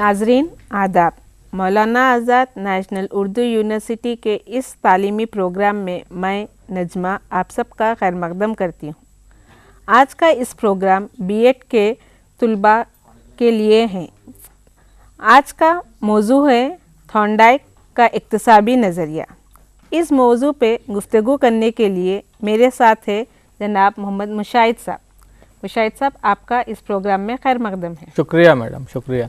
नाजरीन आदाब। मौलाना आज़ाद national Urdu university के इस तालीमी प्रोग्राम में मैं नजमा आप सबका खैर मकदम करती हूँ। आज का इस प्रोग्राम बीएड के तुलबा के लिए है। आज का मौजू है थॉर्नडाइक का इक्तिसाबी नज़रिया। इस मौजू पे गुफ्तगू करने के लिए मेरे साथ है जनाब मोहम्मद मुशाहिद साहब। मुशाहिद साहब, आपका इस प्रोग्राम में खैर मकदम है। शुक्रिया मैडम, शुक्रिया।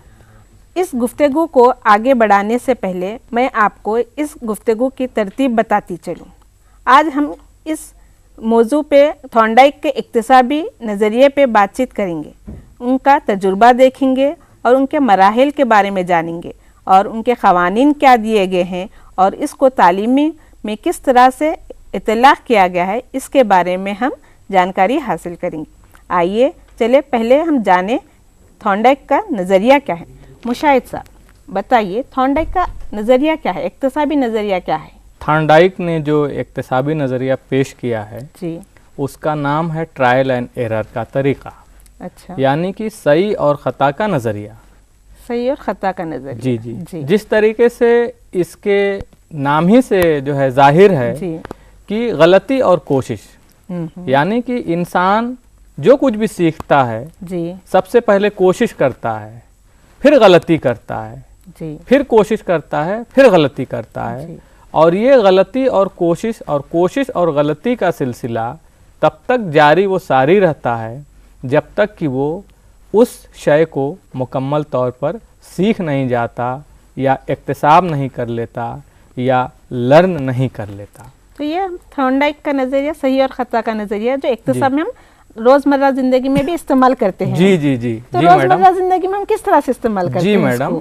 इस गुफ्तगू को आगे बढ़ाने से पहले मैं आपको इस गुफ्तगू की तरतीब बताती चलूँ। आज हम इस मौजू पे थॉर्नडाइक के इक्तिसाबी नज़रिए पे बातचीत करेंगे, उनका तजुर्बा देखेंगे और उनके मराहिल के बारे में जानेंगे और उनके क़वानीन क्या दिए गए हैं और इसको तालीमी में किस तरह से इतलाक़ किया गया है, इसके बारे में हम जानकारी हासिल करेंगे। आइए चले पहले हम जाने थॉर्नडाइक का नज़रिया क्या है। मुशाहिद साहब, बताइए थॉर्नडाइक का नज़रिया क्या है, इक्तिसाबी नज़रिया क्या है? थॉर्नडाइक ने जो इक्तिसाबी नज़रिया पेश किया है जी, उसका नाम है ट्रायल एंड एरर का तरीक़ा। अच्छा, यानी कि सही और ख़ता का नज़रिया। सही और ख़ता का नज़रिया। जी जी जी। जिस तरीके से इसके नाम ही से जो है जाहिर है जी, कि गलती और कोशिश, यानी कि इंसान जो कुछ भी सीखता है जी, सबसे पहले कोशिश करता है, फिर गलती करता है, जी, फिर कोशिश करता है, फिर गलती करता है। जी, और ये गलती और कोशिश और गलती का सिलसिला तब तक जारी वो सारी रहता है जब तक कि वो उस शय को मुकम्मल तौर पर सीख नहीं जाता या इक्तिसाब नहीं कर लेता या लर्न नहीं कर लेता। तो ये थॉर्नडाइक का नज़रिया सही और ख़ता का नज़रिया जो इक्तिसाब में हम रोज़मर्रा ज़िंदगी में भी इस्तेमाल करते हैं। जी जी जी तो जी रोज़मर्रा ज़िंदगी में हम किस तरह से इस्तेमाल करते जी हैं? मैडम,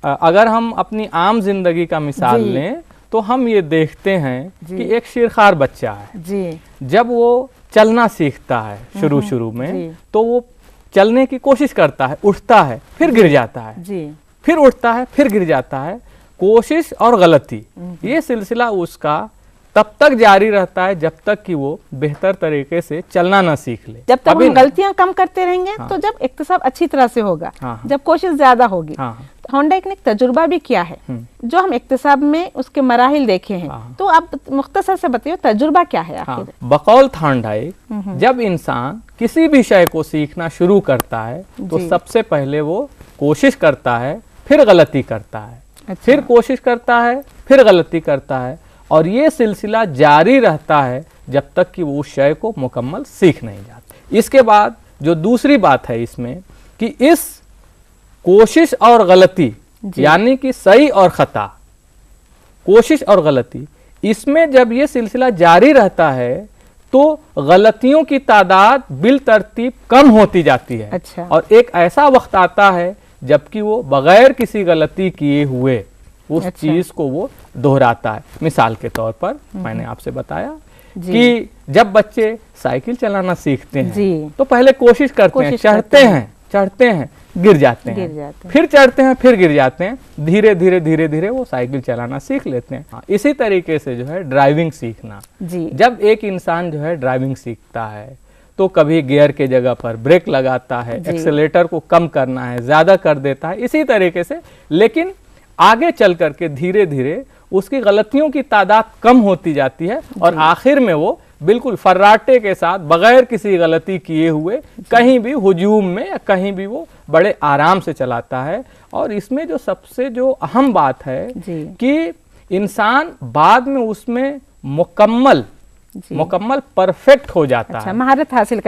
अगर हम अपनी आम जिंदगी का मिसाल जी, लें तो हम ये देखते हैं जी, कि एक शिरखार बच्चा है। जी, जब वो चलना सीखता है शुरू में जी, तो वो चलने की कोशिश करता है, उठता है, फिर गिर जाता है, जी, फिर उठता है, फिर गिर जाता है। कोशिश और गलती ये सिलसिला उसका तब तक जारी रहता है जब तक कि वो बेहतर तरीके से चलना ना सीख ले। जब तक हम गलतियां कम करते रहेंगे तो जब इक्तिसाब अच्छी तरह से होगा, जब कोशिश ज्यादा होगी। थॉर्नडाइक ने एक तजुर्बा भी किया है जो हम इक्तिसाब में उसके मराहिल देखे हैं। तो आप मुख्तसर से बताइए तजुर्बा क्या है आखिर? बकौल थॉर्नडाइक जब इंसान किसी भी शय को सीखना शुरू करता है तो सबसे पहले वो कोशिश करता है, फिर गलती करता है, फिर कोशिश करता है, फिर गलती करता है और ये सिलसिला जारी रहता है जब तक कि वो उस शय को मुकम्मल सीख नहीं जाते। इसके बाद जो दूसरी बात है इसमें कि इस कोशिश और गलती यानी कि सही और ख़ता, कोशिश और गलती, इसमें जब ये सिलसिला जारी रहता है तो गलतियों की तादाद बिल तरतीब कम होती जाती है। अच्छा। और एक ऐसा वक्त आता है जबकि वो बगैर किसी गलती किए हुए उस चीज को वो दोहराता है। मिसाल के तौर पर मैंने आपसे बताया कि जब बच्चे साइकिल चलाना सीखते हैं तो पहले कोशिश करते हैं, चढ़ते हैं, गिर जाते हैं, फिर चढ़ते हैं, फिर गिर जाते हैं, धीरे धीरे वो साइकिल चलाना सीख लेते हैं। इसी तरीके से जो है ड्राइविंग सीखना, जब एक इंसान जो है ड्राइविंग सीखता है तो कभी गियर के जगह पर ब्रेक लगाता है, एक्सेलेरेटर को कम करना है, ज्यादा कर देता है, इसी तरीके से। लेकिन आगे चल करके धीरे धीरे उसकी गलतियों की तादाद कम होती जाती है और आखिर में वो बिल्कुल फर्राटे के साथ बगैर किसी गलती किए हुए कहीं भी हुजूम में या कहीं भी वो बड़े आराम से चलाता है। और इसमें जो सबसे जो अहम बात है कि इंसान बाद में उसमें मुकम्मल परफेक्ट हो जाता है, महारत हासिल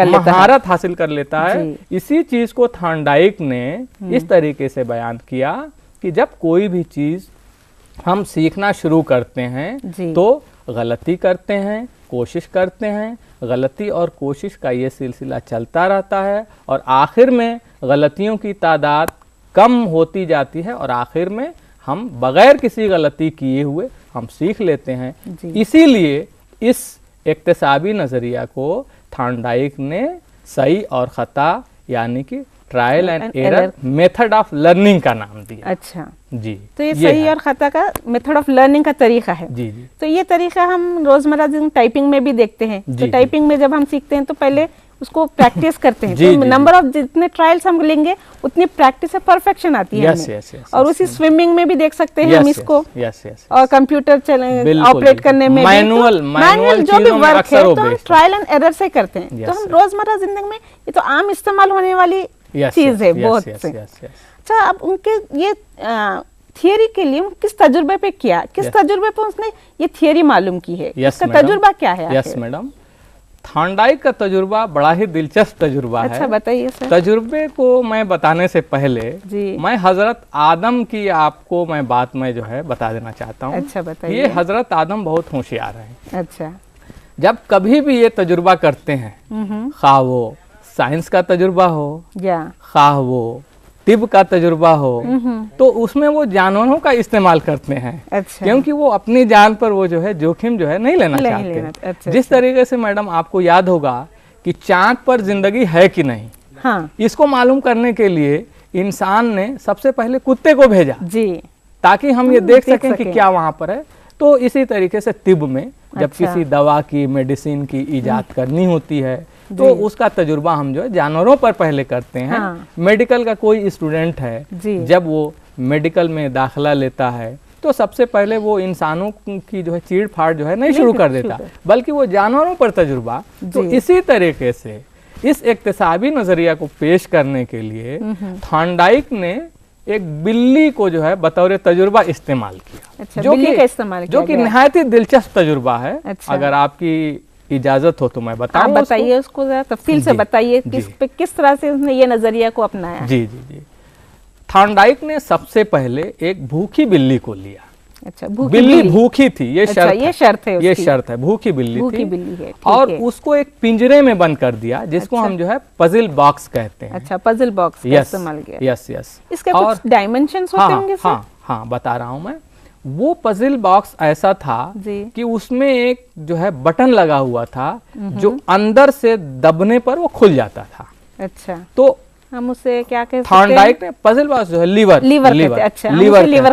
कर लेता है। इसी चीज को थॉर्नडाइक ने इस तरीके से बयान किया कि जब कोई भी चीज हम सीखना शुरू करते हैं तो गलती करते हैं, कोशिश करते हैं, गलती और कोशिश का ये सिलसिला चलता रहता है और आखिर में गलतियों की तादाद कम होती जाती है और आखिर में हम बगैर किसी गलती किए हुए हम सीख लेते हैं। इसीलिए इस इक्तिसाबी नज़रिया को थॉर्नडाइक ने सही और ख़ता यानी कि trial and error method of learning का नाम दिया। अच्छा जी, तो ये सही और ख़ता का मेथड ऑफ लर्निंग का तरीका है। जी जी। तो ये तरीका हम रोजमर्रा टाइपिंग में भी देखते हैं। तो टाइपिंग में जब हम सीखते हैं तो पहले उसको प्रैक्टिस करते हैं। जी, तो जी, नंबर ऑफ जितने ट्रायल्स हम लेंगे उतनी प्रैक्टिस से परफेक्शन आती है यस हमें। यस यस और उसी स्विमिंग में भी देख सकते हैं हम इसको, यस यस और कंप्यूटर ऑपरेट करने में मैनुअल मैनुअल जो भी चीजों में वर्क अक्सर है वो तो हम बेस्ड ट्रायल एंड एरर से करते हैं। Yes, तो हम yes. रोजमर्रा जिंदगी में ये तो आम इस्तेमाल होने वाली चीज है बहुत से। अच्छा, अब उनके ये थियरी के लिए किस तजुर्बे पे किया, किस तजुर्बे पे उसने ये थियरी मालूम की है, इसका तजुर्बा क्या है? यस मैडम, थॉर्नडाइक का तजुर्बा बड़ा ही दिलचस्प तजुर्बा है। अच्छा बताइए सर। तजुर्बे को मैं बताने से पहले जी। मैं हजरत आदम की आपको मैं बात में जो है बता देना चाहता हूँ। अच्छा बताइए। ये हजरत आदम बहुत होशियार हैं। अच्छा। जब कभी भी ये तजुर्बा करते हैं, खा वो साइंस का तजुर्बा हो या खा वो तिब का तजुर्बा हो, तो उसमें वो जानवरों का इस्तेमाल करते हैं। अच्छा। क्योंकि वो अपनी जान पर वो जो है जोखिम जो है नहीं लेना चाहते। अच्छा, जिस तरीके से मैडम आपको याद होगा कि चांद पर जिंदगी है कि नहीं, हाँ, इसको मालूम करने के लिए इंसान ने सबसे पहले कुत्ते को भेजा जी, ताकि हम ये देख सकें कि क्या वहां पर है। तो इसी तरीके से तिब में जब अच्छा। किसी दवा की मेडिसिन की इजाद करनी होती है तो उसका तजुर्बा हम जो है जानवरों पर पहले करते हैं। हाँ। मेडिकल का कोई स्टूडेंट है, जब वो मेडिकल में दाखिला लेता है तो सबसे पहले वो इंसानों की जो है चीड़ फाड़ जो है नहीं शुरू कर देता, बल्कि वो जानवरों पर तजुर्बा। तो इसी तरीके से इस इक्तिसाबी नजरिया को पेश करने के लिए थॉर्नडाइक ने एक बिल्ली को जो है बतौर तजुर्बा इस्तेमाल किया। अच्छा, बिल्ली का इस्तेमाल किया जो कि नहायत ही दिलचस्प तजुर्बा है। अच्छा। अगर आपकी इजाजत हो तो मैं बताऊं। आप बताइए उसको जरा तफसील से बताइए किस तरह से उसने ये नजरिया को अपनाया। जी जी जी। थॉर्नडाइक ने सबसे पहले एक भूखी बिल्ली को लिया। अच्छा, बिल्ली भूखी थी, ये अच्छा, शर्त ये शर्त है, ये शर्त है, भूखी बिल्ली भूखी थी, बिल्ली है, और उसको एक पिंजरे में बंद कर दिया जिसको हम जो है पजल बॉक्स कहते हैं। अच्छा, पजल बॉक्स का इस्तेमाल किया। Yes yes. इसके कुछ डायमेंशंस होते होंगे सर? हाँ, बता रहा हूँ मैं। वो पजल बॉक्स ऐसा था कि उसमें एक जो है बटन लगा हुआ था जो अंदर से दबने पर वो खुल जाता था। अच्छा, तो हम उसे क्या कहते हैं? थॉर्नडाइक ने पजल बॉक्स जो है लीवर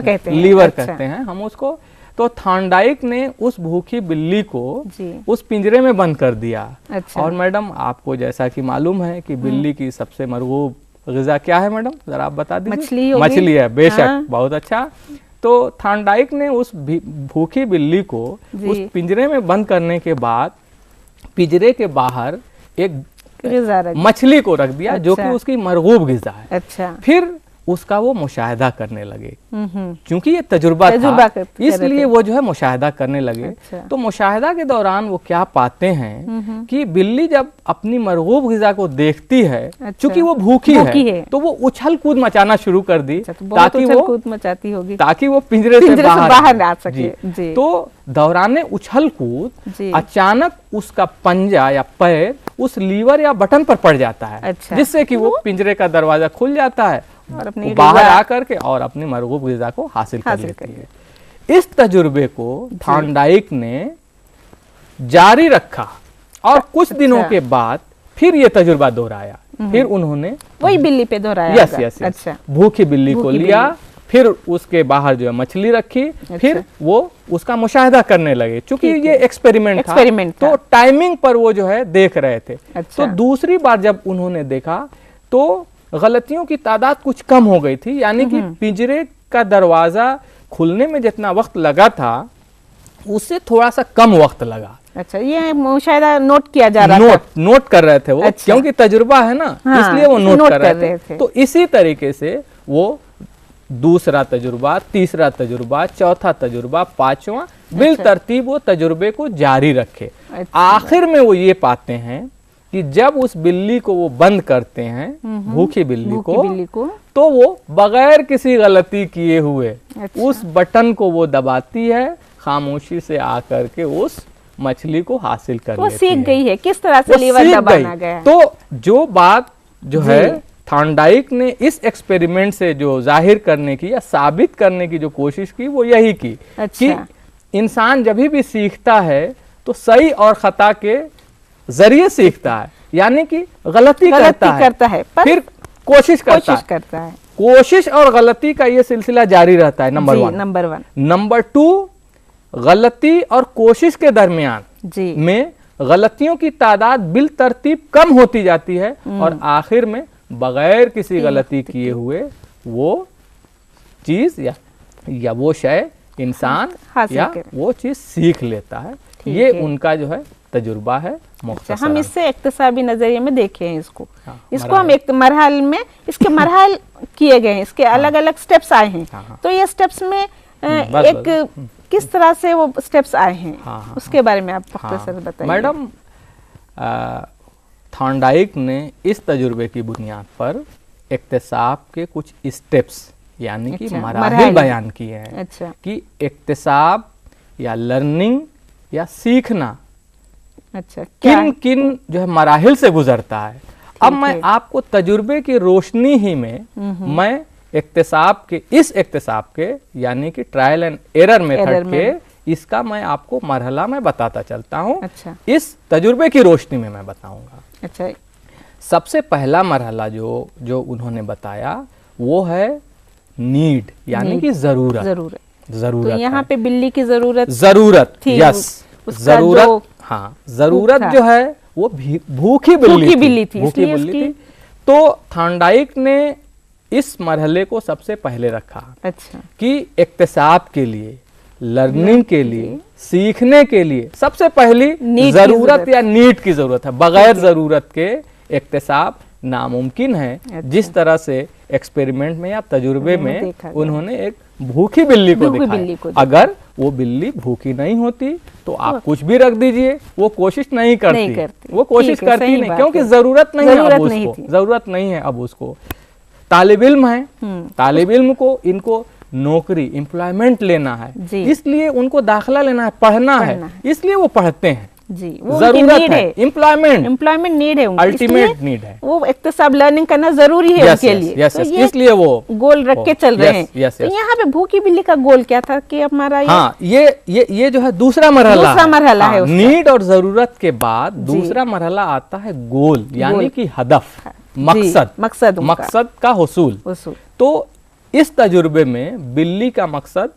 कहते हैं हम उसको। तो थॉर्नडाइक ने उस भूखी बिल्ली को उस पिंजरे में बंद कर दिया। अच्छा। और मैडम आपको जैसा कि मालूम है कि बिल्ली की सबसे मरगूब ग़िज़ा क्या है मैडम, जरा आप बता दीजिए। मछली है, बेशक। हाँ। बहुत अच्छा। तो थॉर्नडाइक ने उस भूखी बिल्ली को उस पिंजरे में बंद करने के बाद पिंजरे के बाहर एक मछली को रख दिया। अच्छा। जो कि उसकी मरगूब ग़िज़ा है। अच्छा। फिर उसका वो मुशाहिदा करने लगे, क्योंकि ये तजुर्बा था, इसलिए वो जो है मुशाहिदा करने लगे। अच्छा। तो मुशाहिदा के दौरान वो क्या पाते हैं कि बिल्ली जब अपनी मरगूब ग़िज़ा को देखती है, अच्छा। चूंकि वो भूखी है, तो वो उछल कूद मचाना शुरू कर दी। अच्छा, तो ताकि वो मचाती होगी ताकि वो पिंजरे से बाहर आ सके। तो दौरान उछल कूद अचानक उसका पंजा या पैर उस लीवर या बटन पर पड़ जाता है। अच्छा। जिससे कि वो पिंजरे का दरवाजा खुल जाता है और अपनी बाहर आकर के और अपनी मरगूब ग़िज़ा को हासिल कर लेती है। इस तजुर्बे को थॉर्नडाइक ने जारी रखा और कुछ दिनों के बाद फिर ये तजुर्बा दोहराया। फिर उन्होंने वही बिल्ली पे दोहराया। Yes yes. अच्छा। भूखी बिल्ली को लिया, फिर उसके बाहर जो है मछली रखी। अच्छा। फिर वो उसका मुशाहिदा करने लगे, क्योंकि ये एक्सपेरिमेंट था, तो टाइमिंग पर वो जो है देख रहे थे। अच्छा। तो दूसरी बार जब उन्होंने देखा तो गलतियों की तादाद कुछ कम हो गई थी, यानी कि पिंजरे का दरवाजा खुलने में जितना वक्त लगा था उससे थोड़ा सा कम वक्त लगा। अच्छा, ये मुशाहिदा नोट किया जा रहा था, नोट कर रहे थे वो। अच्छा। क्योंकि तजुर्बा है ना। हाँ, इसलिए वो नोट कर रहे थे। तो इसी तरीके से वो दूसरा तजुर्बा, तीसरा तजुर्बा, चौथा तजुर्बा, पांचवा बिल तरतीब वो तजुर्बे को जारी रखे। अच्छा। आखिर में वो ये पाते हैं कि जब उस बिल्ली को वो बंद करते हैं, भूखी बिल्ली को, तो वो बगैर किसी गलती किए हुए उस बटन को वो दबाती है, खामोशी से आकर के उस मछली को हासिल कर लेती है। सीख गई है किस तरह से लीवर दबाना गया। तो जो बात जो है थॉर्नडाइक ने इस एक्सपेरिमेंट से जो जाहिर करने की या साबित करने की जो कोशिश की वो यही की। अच्छा। कि इंसान जब भी सीखता है तो सही और खता के जरिए सीखता है, यानी कि गलती करता है फिर कोशिश करता है। कोशिश और गलती का ये सिलसिला जारी रहता है। Number one. नंबर टू, गलती और कोशिश के दरमियान में गलतियों की तादाद बिल तरतीब कम होती जाती है और आखिर में बगैर किसी गलती किए हुए वो चीज या वो शय इंसान या वो चीज सीख लेता है। ये उनका जो है तजुर्बा है। हम इससे इक्तिसाबी नजरिए में देखे हैं इसको। इसको हम एक मरहल में इसके मरहल किए गए हैं, इसके अलग अलग स्टेप्स आए हैं। तो ये स्टेप्स में एक किस तरह से वो स्टेप्स आए हैं उसके बारे में आप मुख्तसर बताइए। मैडम, थॉर्नडाइक ने इस तजुर्बे की बुनियाद पर इक्तिसाब के कुछ स्टेप्स यानी कि मराहिल बयान किए हैं। अच्छा। कि इक्तिसाब या लर्निंग या सीखना अच्छा किन किन जो है मराहिल से गुजरता है। अब मैं आपको तजुर्बे की रोशनी ही में मैं इस इक्तिसाब के यानी कि ट्रायल एंड एरर मेथड के इसका मैं आपको मरहला में बताता चलता हूँ। अच्छा। इस तजुर्बे की रोशनी में मैं बताऊंगा। अच्छा। सबसे सबसे पहला मरहला जो उन्होंने बताया वो है नीड यानी कि जरूरत। तो यहाँ पे बिल्ली की जरूरत थी। यस, जरूरत। हाँ, जरूरत जो है वो भूखी बिल्ली थी। तो थॉर्नडाइक ने इस मरहले को सबसे पहले रखा। अच्छा। कि इक्तिसाब के लिए, लर्निंग के लिए, सीखने के लिए सबसे पहली जरूरत या नीड की जरूरत है। बगैर जरूरत के इक्तिसाब नामुमकिन है। अच्छा। जिस तरह से एक्सपेरिमेंट में या तजुर्बे में उन्होंने एक भूखी बिल्ली को दिखाया। अगर वो बिल्ली भूखी नहीं होती तो आप कुछ भी रख दीजिए, वो कोशिश नहीं करती। वो कोशिश करती नहीं क्योंकि जरूरत नहीं है, जरूरत नहीं है अब उसको। तालिब इल्म है, तालिब इल्म को इनको नौकरी एम्प्लॉयमेंट लेना है, इसलिए उनको दाखिला लेना है, पढ़ना है, इसलिए वो पढ़ते हैं। जी, वो जरूरत है, एम्प्लॉयमेंट नीड है, अल्टीमेट नीड है। वो इक्तिसाब लर्निंग करना जरूरी है उनके लिए। तो इसलिए वो गोल रख के चल रहे हैं। तो यहाँ पे भूखी बिल्ली का गोल क्या था कि हमारा ये जो है दूसरा मरहला है। नीड और जरूरत के बाद दूसरा मरहला आता है गोल यानी कि हदफ, मकसद का हुसूल। तो इस तजुर्बे में बिल्ली का मकसद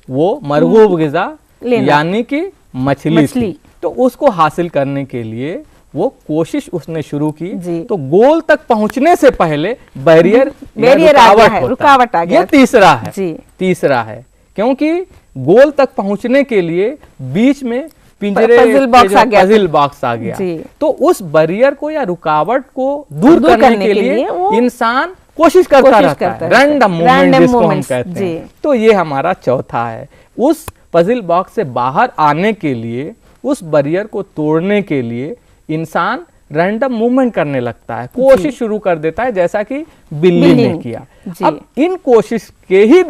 वो मरगूब गिज़ा यानी कि मछली थी। तो उसको हासिल करने के लिए वो कोशिश उसने शुरू की। तो गोल तक पहुंचने से पहले बैरियर रुकावट आ गया। ये तीसरा है क्योंकि गोल तक पहुंचने के लिए बीच में पिंजरे पजल बॉक्स आ गया। तो उस बैरियर को या रुकावट को दूर करने के लिए इंसान कोशिश करता रहता है। रैंडम मूवमेंट जिसको हम कहते हैं। तो ये हमारा चौथा है। उस पजल बॉक्स से बाहर आने के लिए, उस बैरियर को तोड़ने के लिए इंसान रैंडम मूवमेंट करने लगता है, कोशिश शुरू कर देता है, जैसा कि बिल्ली ने किया। अब इन कोशिश के ही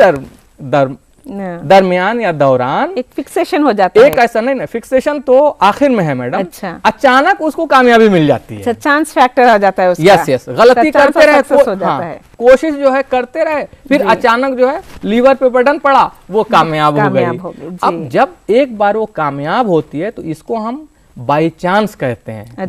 दरमियान या दौरान एक फिक्सेशन हो जाता है। एक ऐसा नहीं, फिक्सेशन तो आखिर में है मैडम। अच्छा। अचानक उसको कामयाबी मिल जाती है। चांस फैक्टर आ जाता है उसका। यस, गलती करते रहे, कोशिश जो है करते रहे, फिर अचानक जो है लीवर पे बटन पड़ा, वो कामयाब हो गई। अब जब एक बार वो कामयाब होती है तो इसको हम बाई चांस कहते हैं। अच्छा,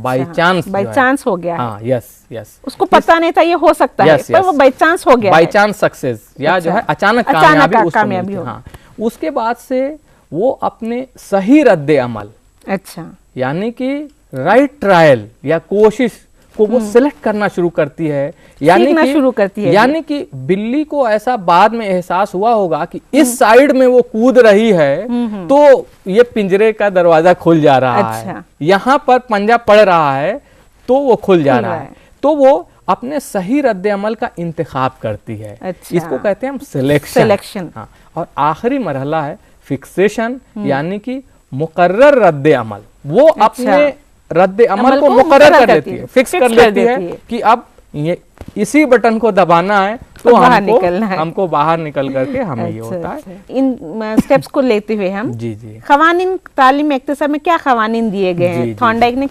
बाई चांस हो गया। हाँ, यस। उसको पता नहीं था ये हो सकता है, पर वो बाई चांस हो गया। बाई चांस सक्सेस या जो है अचानक कामयाबी हो। हाँ, उसके बाद से वो अपने सही रद्द अमल, अच्छा, यानी कि राइट ट्रायल या कोशिश को वो सिलेक्ट करना शुरू करती है, यानी कि बिल्ली को ऐसा बाद में एहसास हुआ होगा कि इस साइड में वो कूद रही है तो ये पिंजरे का दरवाजा खुल जा रहा है, यहाँ पर पंजा पड़ रहा है तो वो खुल जा रहा है। तो वो अपने सही रद्द अमल का इंतखाब करती है। इसको कहते हैं हम सिलेक्शन। हाँ, और आखिरी मरहला है फिक्सेशन, यानी कि मुकर्रर रद्द अमल। वो अपने रद्द अमल को मुकर्रर कर लेती है, फिक्स कर लेती है कि अब ये इसी बटन को दबाना है तो हमको बाहर निकल करके हमें ये होता है। इन स्टेप्स को लेते हुए हम जी खवानीन तालीम इक्तिसाब में क्या खवानीन दिए गए हैं? थॉर्नडाइक ने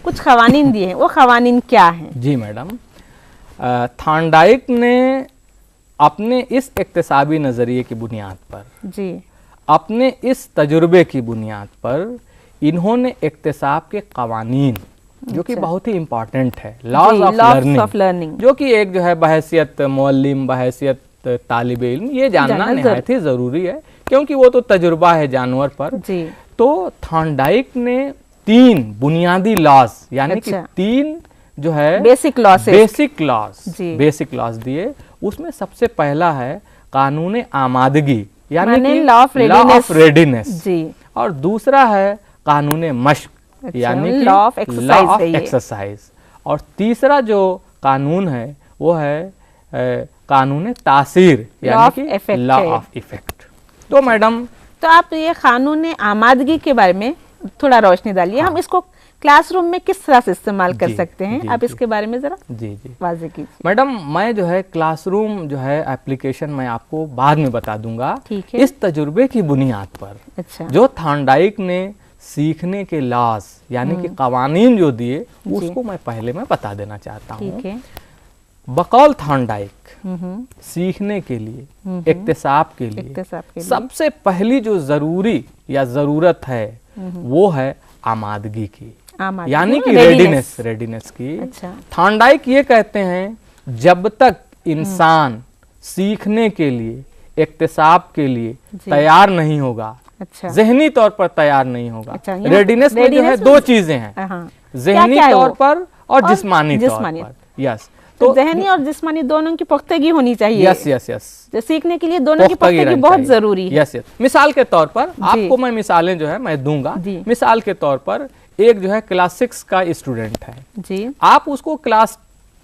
कुछ खवानीन दिए हैं, वो खवानीन क्या हैं? जी मैडम, थॉर्नडाइक ने अपने इस इक्तिसाबी नजरिए की बुनियाद पर, अपने इस तजुर्बे की बुनियाद पर इन्होंने इक्तिसाब के कवानीन, जो कि बहुत ही इम्पोर्टेंट है, लॉज ऑफ लर्निंग, जो कि एक जो है बहैसियत मुअल्लिम, बहैसियत तालिब इल्म ये जानना निहायत ही जरूरी है, क्योंकि वो तो तजुर्बा है जानवर पर। तो थॉर्नडाइक ने 3 बुनियादी लॉज, यानी कि अच्छा। 3 जो है बेसिक लॉज दिए। उसमें सबसे पहला है कानून आमादगी, यानी माने कि लॉ ऑफ रेडीनेस जी, और दूसरा है कानून मश्क, अच्छा, यानी कि लॉ ऑफ एक्सरसाइज, और तीसरा जो कानून है वो है कानून तासीर, यानी कि लॉ ऑफ इफेक्ट। तो मैडम, तो आप ये कानून आमादगी के बारे में थोड़ा रोशनी डालिए। हम इसको क्लासरूम में किस तरह से इस्तेमाल कर सकते हैं, आप इसके बारे में जरा जी वाज़ेह कीजिए। मैडम, मैं जो है क्लासरूम जो है एप्लीकेशन मैं आपको बाद में बता दूंगा। ठीक है। इस तजुर्बे की बुनियाद पर अच्छा, जो थॉर्नडाइक ने सीखने के लॉज, यानी कि कवानीन जो दिए, उसको मैं पहले मैं बता देना चाहता हूँ। ठीक है। बकौल थॉर्नडाइक सीखने के लिए, इक्तिसाब के लिए सबसे पहली जो जरूरी या जरूरत है वो है आमादगी की, यानी कि रेडीनेस की। अच्छा। थॉर्नडाइक ये कहते हैं जब तक इंसान सीखने के लिए, इक्तिसाब के लिए तैयार नहीं होगा, अच्छा, ज़हनी तौर पर तैयार नहीं होगा। अच्छा, रेडीनेस में जो है 2 चीजें हैं, हाँ। ज़हनी तौर पर और जिस्मानी तौर पर। यस, तो ज़हनी और जिस्मानी दोनों की पुख्तगी होनी चाहिए। यस। तो सीखने के लिए दोनों की पुख्तगी बहुत जरूरी है। यस। मिसाल के तौर पर आपको मैं मिसालें जो है मैं दूंगा। मिसाल के तौर पर एक जो है क्लास 6 का स्टूडेंट है जी, आप उसको क्लास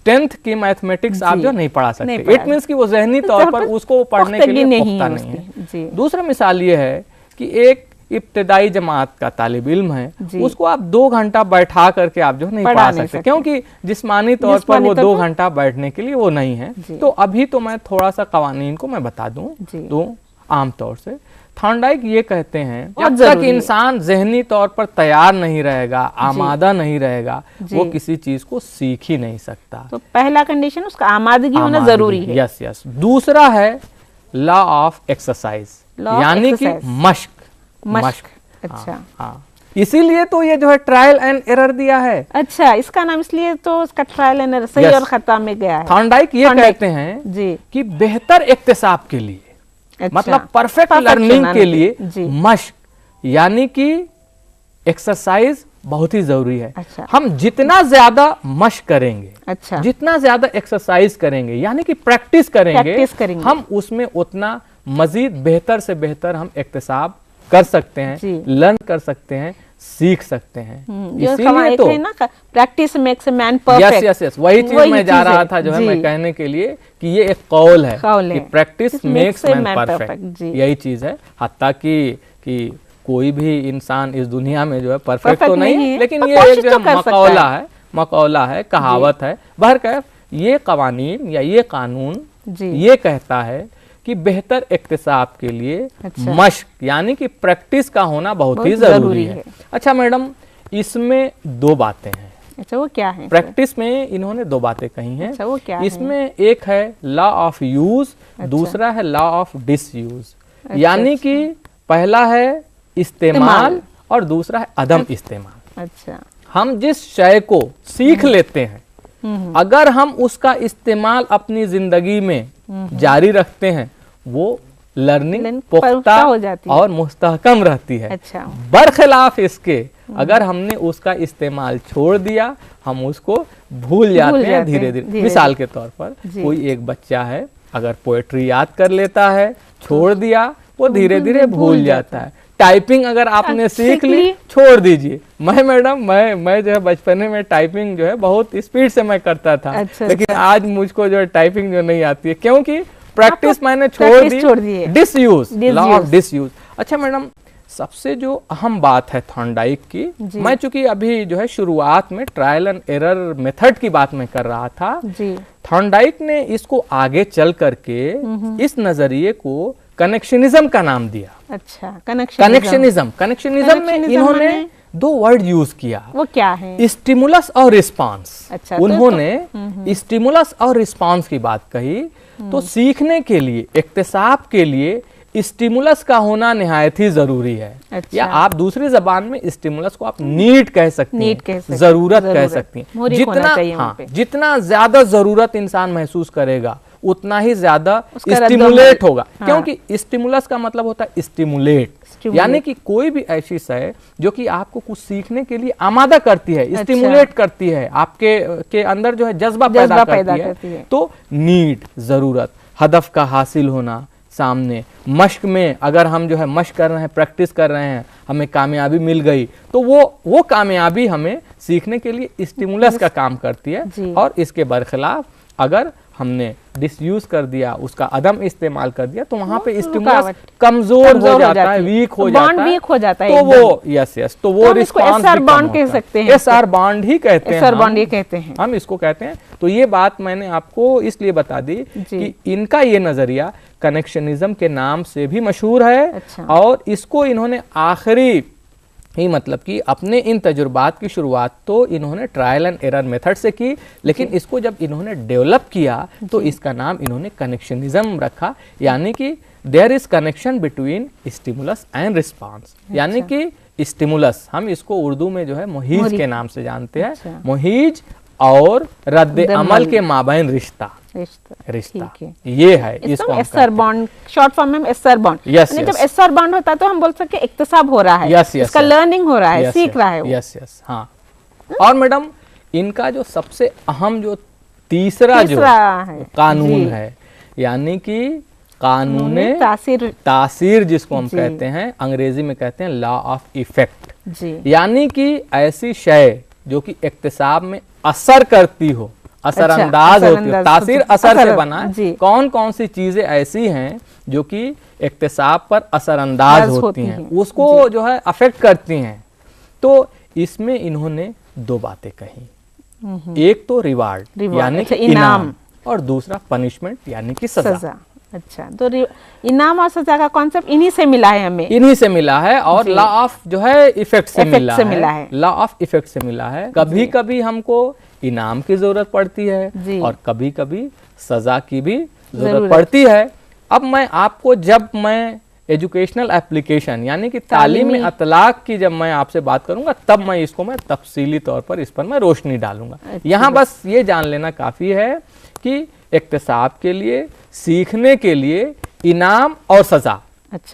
10th की मैथमेटिक्स आप जो नहीं पढ़ा सकते। इट मीन्स कि वो ज़हनी तौर पर उसको पढ़ने के लिए पुख्ता नहीं है। दूसरा मिसाल ये है कि एक इब्तदाई जमात का तालिब इल्म है, उसको आप 2 घंटा बैठा करके आप जो नहीं पढ़ा सकते, क्योंकि जिस्मानी तौर पर वो 2 घंटा बैठने के लिए वो नहीं है। तो अभी तो मैं थोड़ा सा कवानीन को मैं बता दूं। तो आमतौर से थॉर्नडाइक ये कहते हैं जब तक इंसान ज़हनी तौर पर तैयार नहीं रहेगा, आमादा नहीं रहेगा, वो किसी चीज को सीख ही नहीं सकता। तो पहला कंडीशन उसका आमादगी होना जरूरी है। यस। दूसरा है लॉ ऑफ एक्सरसाइज, यानी कि मश्क। अच्छा, हाँ। इसीलिए तो ये जो है ट्रायल एंड एरर दिया है। अच्छा, इसका नाम इसलिए तो इसका ट्रायल एंड एरर, सही और खता में गया है। थॉर्नडाइक ये कहते हैं जी कि बेहतर इक्तिसाब के लिए, अच्छा, मतलब परफेक्ट लर्निंग के लिए मश्क, यानी कि एक्सरसाइज बहुत ही जरूरी है। अच्छा। हम जितना ज्यादा मश्क करेंगे, अच्छा, जितना ज्यादा एक्सरसाइज करेंगे, यानी कि प्रैक्टिस करेंगे, हम उसमें उतना मजीद बेहतर से बेहतर हम इक्तिसाब कर सकते हैं, लर्न कर सकते हैं, सीख सकते हैं। इसीलिए तो practice makes a man perfect. Yes, वही चीज मैं जा रहा था जो है मैं कहने के लिए कि ये एक कौल है कि प्रैक्टिस मेक्स मैन परफेक्ट। यही चीज है। हत्ता कि कोई भी इंसान इस दुनिया में जो है परफेक्ट तो नहीं है, लेकिन ये एक जो मकौला है, कहावत है। बहरकैफ ये कवानीन या ये कानून ये कहता है कि बेहतर इक्तिसाब के लिए मश्क, यानी कि प्रैक्टिस का होना बहुत ही जरूरी है। अच्छा मैडम, इसमें 2 बातें हैं। अच्छा, वो क्या है? प्रैक्टिस में इन्होंने 2 बातें कही हैं। अच्छा, वो क्या इसमें है? एक है लॉ ऑफ यूज, दूसरा है लॉ ऑफ डिसयूज। यानी कि पहला है इस्तेमाल और दूसरा है अदम इस्तेमाल। अच्छा, हम जिस शय को सीख लेते हैं, अगर हम उसका इस्तेमाल अपनी जिंदगी में जारी रखते हैं, वो लर्निंग पुख्ता हो जाती है और मुस्तहकम रहती है। अच्छा। बरखिलाफ इसके अगर हमने उसका इस्तेमाल छोड़ दिया, हम उसको भूल जाते हैं धीरे धीरे। मिसाल के तौर पर कोई एक बच्चा है, अगर पोएट्री याद कर लेता है, छोड़ दिया, वो धीरे धीरे भूल जाता है। टाइपिंग अगर आपने सीख ली, छोड़ दीजिए। मैडम मैं जो है बचपने में टाइपिंग जो है बहुत स्पीड से मैं करता था। अच्छा, लेकिन आज मुझको जो है टाइपिंग जो नहीं आती है, क्योंकि प्रैक्टिस मैंने छोड़ दी। Disuse, law of disuse. अच्छा मैडम, सबसे जो अहम बात है थॉर्नडाइक की, मैं चूंकि अभी जो है शुरुआत में ट्रायल एंड एरर मेथड की बात मैं कर रहा था, थॉर्नडाइक ने इसको आगे चल करके इस नजरिए को कनेक्शनिज्म का नाम दिया। अच्छा, कनेक्शनिज्म में इन्होंने 2 वर्ड यूज किया। वो क्या है? स्टिमुलस और रिस्पांस। अच्छा, उन्होंने स्टिमुलस और रिस्पांस की बात कही। तो सीखने के लिए, इक्तिसाब के लिए स्टिमुलस का होना निहायत ही जरूरी है। अच्छा। या आप दूसरी जबान में स्टिमुलस को आप नीड कह सकती हैं, जरूरत कह सकती हैं। जितना ज्यादा जरूरत इंसान महसूस करेगा, उतना ही ज्यादा स्टिमुलेट होगा। क्योंकि स्टिमुलस का मतलब होता है स्टिमुलेट, यानी कि कोई भी ऐसी शय जो कि आपको कुछ सीखने के लिए आमादा करती है, स्टिमुलेट करती है, आपके के अंदर जो है जज्बा पैदा करती है। तो नीड, जरूरत, हदफ का हासिल होना सामने, मश्क में अगर हम जो है मश्क कर रहे हैं, प्रैक्टिस कर रहे हैं, हमें कामयाबी मिल गई तो वो कामयाबी हमें सीखने के लिए स्टिमुलस का काम करती है। और इसके बरखिलाफ अगर हमने डिसयूज कर दिया, उसका अदम इस्तेमाल कर दिया, तो वहां पे स्टिमुलस कमजोर हो जाता है, वीक हो जाता है, तो वो यस तो वो रिस्पांस एसआर बॉन्ड कह सकते हैं, एसआर बॉन्ड ही कहते हैं, एसआर बॉन्ड ये कहते हैं, हम इसको कहते हैं। तो ये बात मैंने आपको इसलिए बता दी कि इनका ये नजरिया कनेक्शनिज्म के नाम से भी मशहूर है। और इसको इन्होंने आखिरी ही मतलब कि अपने इन तजुर्बात की शुरुआत तो इन्होंने ट्रायल एंड एरर मेथड से की, लेकिन इसको जब इन्होंने डेवलप किया तो इसका नाम इन्होंने कनेक्शनिज्म रखा, यानी कि there is connection between stimulus and response. यानी कि स्टिमुलस हम इसको उर्दू में जो है मुहीज के नाम से जानते हैं, मुहीज और रद्द अमल के माबैन रिश्ता ये है। इसको एसआर बॉन्ड शॉर्ट फॉर्म में एसआर बॉन्ड, यानी जब एसआर बॉन्ड होता है तो हम बोल सकते हैं इक्तिसाब हो रहा है, इसका लर्निंग हो रहा है, सीख रहा है। यस हाँ। और मैडम इनका जो सबसे अहम जो तीसरा जो कानून है, यानी कि कानून तासीर जिसको हम कहते हैं, अंग्रेजी में कहते हैं लॉ ऑफ इफेक्ट, यानी कि ऐसी शय जो कि इक्तिसाब में असर करती हो, असरअंदाज होती है। तासीर असर से बना है। कौन कौन सी चीजें ऐसी हैं जो कि इक्तिसाब पर असरअंदाज होती हैं, उसको जो है अफेक्ट करती हैं। तो इसमें इन्होंने दो बातें कही, एक तो रिवार्ड यानी कि इनाम, और दूसरा पनिशमेंट यानी कि सजा। अच्छा, तो इनाम और सजा का कॉन्सेप्ट इन्हीं से मिला है, हमें इन्हीं से मिला है, और लॉ ऑफ जो है इफेक्ट से मिला है, लॉ ऑफ इफेक्ट से मिला है। कभी कभी हमको इनाम की जरूरत पड़ती है और कभी कभी सजा की भी जरूरत पड़ती है। अब मैं आपको, जब मैं एजुकेशनल एप्लीकेशन यानी कि तालीमी अतलाक की जब मैं आपसे बात करूंगा, तब मैं इसको मैं तफसीली तौर पर इस पर मैं रोशनी डालूंगा। यहाँ बस ये जान लेना काफी है कि इक्तिसाब के लिए, सीखने के लिए इनाम और सजा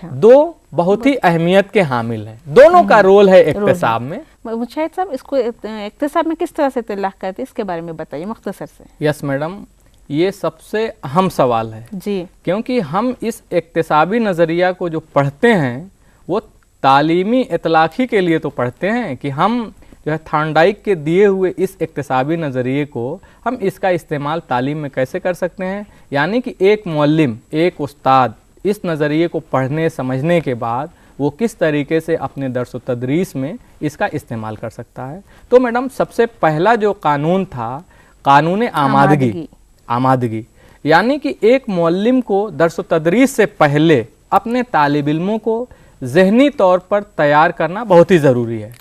दो बहुत ही अहमियत के हामिल हैं। दोनों का रोल है इक्तिसाब में। मुशाहिद साहब, इसको इक्तिसाब में किस तरह से इत्तलाक करते हैं, इसके बारे में बताइए मुख्तसर से। यस मैडम, ये सबसे अहम सवाल है जी, क्योंकि हम इस इक्तिसाबी नज़रिया को जो पढ़ते हैं वो तालीमी इतलाक़ी के लिए तो पढ़ते हैं कि हम जो है थॉर्नडाइक के दिए हुए इस इक्तिसाबी नज़रिए को हम इसका इस्तेमाल तालीम में कैसे कर सकते हैं। यानी कि एक मुअल्लिम, एक उस्ताद इस नज़रिए को पढ़ने समझने के बाद वो किस तरीके से अपने दर्स व तदरीस में इसका इस्तेमाल कर सकता है। तो मैडम सबसे पहला जो कानून था, कानून आमादगी, यानी कि एक मुअल्लिम को दर्स व तदरीस से पहले अपने तालिब इल्मों को ज़हनी तौर पर तैयार करना बहुत ही ज़रूरी है।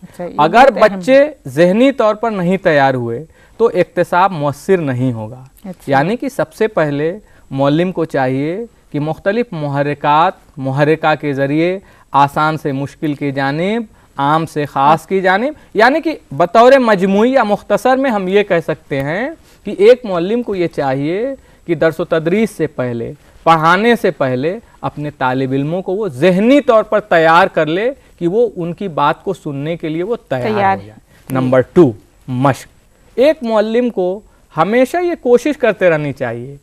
अगर बच्चे ज़हनी तौर पर नहीं तैयार हुए तो इक्तिसाब मुअस्सिर नहीं होगा। यानी कि सबसे पहले मुअल्लिम को चाहिए कि मुख्तलिफ मुहर्रिका के ज़रिए आसान से मुश्किल की जानिब, आम से ख़ास की जानिब, यानी कि बतौर मजमूई या मुख्तसर में हम ये कह सकते हैं कि एक मुअल्लिम को ये चाहिए कि दर्स व तदरीस से पहले, पढ़ाने से पहले अपने तालिब इल्मों को वो ज़हनी तौर पर तैयार कर ले कि वो उनकी बात को सुनने के लिए वो तैयार हो जाए। नंबर 2, मश्क। एक मुअल्लिम को हमेशा ये कोशिश करते रहनी चाहिए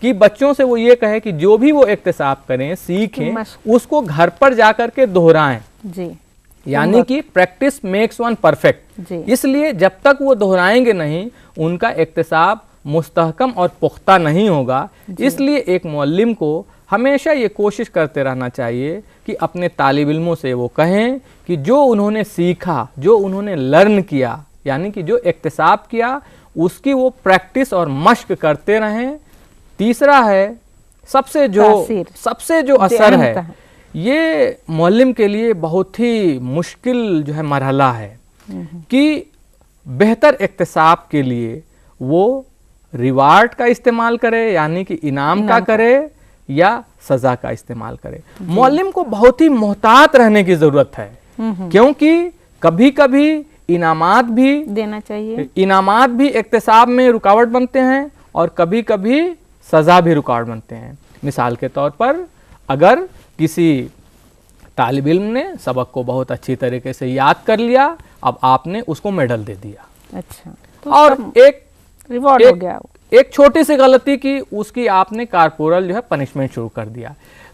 कि बच्चों से वो ये कहे कि जो भी वो इक्तिसाब करें, सीखें, उसको घर पर जाकर के दोहराएं जी। यानी कि प्रैक्टिस मेक्स वन परफेक्ट। इसलिए जब तक वो दोहराएंगे नहीं, उनका इक्तिसाब मुस्तहकम और पुख्ता नहीं होगा। इसलिए एक मुअल्लिम को हमेशा ये कोशिश करते रहना चाहिए कि अपने तालिब इल्मों से वो कहें कि जो उन्होंने सीखा, जो उन्होंने लर्न किया, यानी कि जो इक्तिसाब किया, उसकी वो प्रैक्टिस और मश्क करते रहें। तीसरा है सबसे जो असर है, ये मुअल्लिम के लिए बहुत ही मुश्किल जो है मरहला है कि बेहतर इक्तिसाब के लिए वो रिवार्ड का इस्तेमाल करे, यानी कि इनाम का करे, या सजा का इस्तेमाल करे। मुअल्लिम को बहुत ही मोहतात रहने की जरूरत है, क्योंकि कभी कभी इनामात भी देना चाहिए, इनामात भी इक्तिसाब में रुकावट बनते हैं और कभी कभी सजा भी रुकावट बनते हैं। मिसाल के तौर पर अगर किसी तालिब इल्म ने सबक को बहुत अच्छी तरीके से याद कर लिया, अब आपने उसको मेडल दे दिया। अच्छा, तो और एक रिवॉर्ड हो गया। एक छोटी सी गलती की, उसकी आपने कारपोरल जो है पनिशमेंट शुरू कर दिया।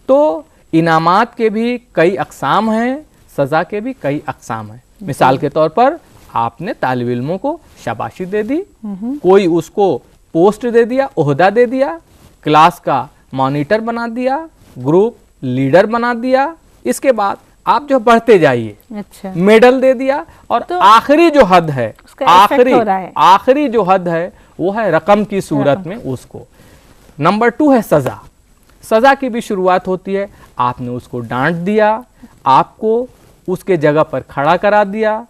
तो इनामात के भी कई अक़साम हैं, सज़ा के भी कई अक़साम हैं। मिसाल के तौर पर आपने तालिब इल्मों को शाबाशी दे दी, कोई उसको पोस्ट दे दिया, ओहदा दे दिया, क्लास का मॉनिटर बना दिया, ग्रुप लीडर बना दिया, इसके बाद आप जो बढ़ते जाइए, अच्छा, मेडल दे दिया। और तो आखिरी जो हद है, आखिरी आखिरी जो हद है वो है रकम की सूरत में उसको। नंबर 2 है सज़ा। सज़ा की भी शुरुआत होती है, आपने उसको डांट दिया, आपको उसके जगह पर खड़ा करा दिया,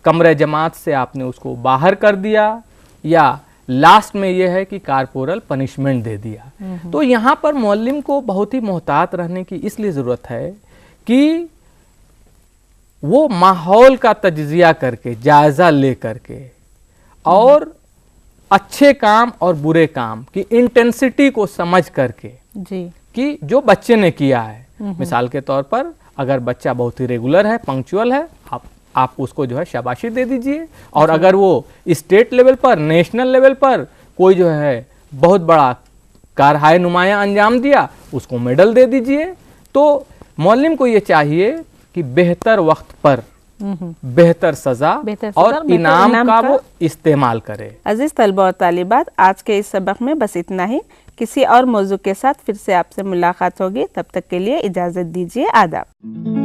कमरे जमात से आपने उसको बाहर कर दिया, या लास्ट में यह है कि कारपोरल पनिशमेंट दे दिया। तो यहाँ पर मुअल्लिम को बहुत ही मोहतात रहने की इसलिए ज़रूरत है कि वो माहौल का तज्जिया करके, जायज़ा ले करके, और अच्छे काम और बुरे काम की इंटेंसिटी को समझ करके जी, कि जो बच्चे ने किया है, मिसाल के तौर पर अगर बच्चा बहुत ही रेगुलर है, पंक्चुअल है, आप उसको जो है शाबाशी दे दीजिए। और अगर वो स्टेट लेवल पर, नेशनल लेवल पर कोई जो है बहुत बड़ा कारहाय नुमाया अंजाम दिया, उसको मेडल दे दीजिए। तो मौलिम को ये चाहिए कि बेहतर वक्त पर बेहतर सज़ा और इनाम का वो इस्तेमाल करे। अजीज तलबा और तालिबात, आज के इस सबक में बस इतना ही। किसी और मौजू के साथ फिर से आपसे मुलाकात होगी, तब तक के लिए इजाज़त दीजिए। आदाब।